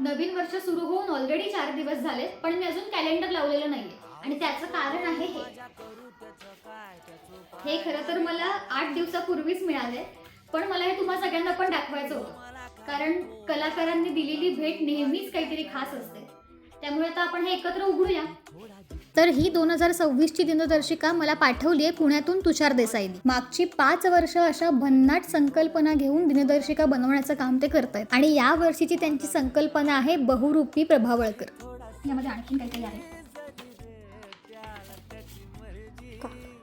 नवीन वर्ष सुरू होऊन ऑलरेडी 4 दिवस झाले, पण मी अजून कॅलेंडर लावलेलं नाहीये आणि त्याचं कारण आहे हे खरं तर मला 8 दिवसापूर्वीच मिळाले, पण मला हे तुम्हा सगळ्यांना पण दाखवायचं होतं, कारण कलाकारांनी दिलेली भेट नेहमीच काहीतरी खास असते. त्यामुळे आता आपण हे एकत्र उघडूया. तर ही 2026 ची दिनदर्शिका मला पाठवली आहे पुण्यातून तुषार देसाईंनी. मागची 5 वर्ष अशा भन्नाट संकल्पना घेऊन दिनदर्शिका बनवण्याचं काम ते करतायत आणि या वर्षीची त्यांची संकल्पना आहे बहुरूपी प्रभावळकर. यामध्ये आणखीन काहीतरी आहे,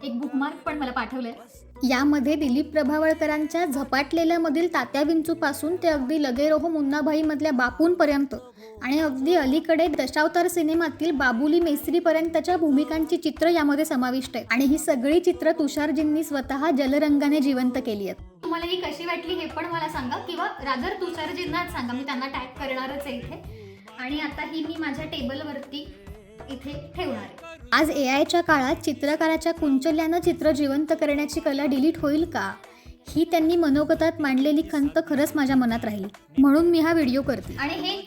एक बुकमार्क पण मला पाठवलंय. यामध्ये दिलीप प्रभावळकरांच्या झपाटलेल्या मधील तात्या विंचू पासून ते अगदी लगे रहो मुन्नाभाई मधल्या बापूंपर्यंत आणि अगदी अलीकडे दशावतार सिनेमातील बाबुली मेस्त्री पर्यंतच्या भूमिकांची चित्र यामध्ये समाविष्ट आहेत आणि ही सगळी चित्र तुषारजींनी स्वतः जलरंगाने जिवंत केली आहेत. तुम्हाला ही कशी वाटली हे पण मला सांगा, किंवा रादर तुषारजींनाच सांगा, मी त्यांना टॅग करणारच आहे इथे. आणि आता ही मी माझ्या टेबलवरती इथे ठेवणार आहे. आज AIच्या काळात चित्रकाराच्या कुंचल्यानं चित्र जिवंत करण्याची कला डिलीट होईल का, ही त्यांनी मनोगतात मांडलेली खंत खरंच माझ्या मनात राहिली, म्हणून मी हा व्हिडिओ करते. आणि हे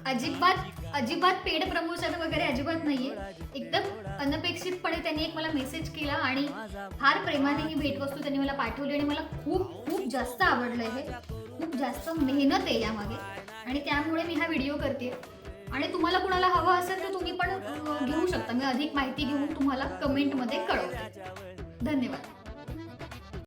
अजिबात पेड प्रमोशन वगैरे अजिबात नाहीये, एकदम अनपेक्षितपणे त्यांनी एक मला मेसेज केला आणि फार प्रेमाने ही भेटवस्तू त्यांनी मला पाठवली आणि मला खूप जास्त आवडलं. हे खूप जास्त मेहनत आहे यामागे आणि त्यामुळे मी हा व्हिडिओ करते. आणि तुम्हाला कुणाला हवं असेल तर तुम्ही पण घेऊ शकता. मी अधिक माहिती घेऊन तुम्हाला कमेंटमध्ये कळवते. धन्यवाद.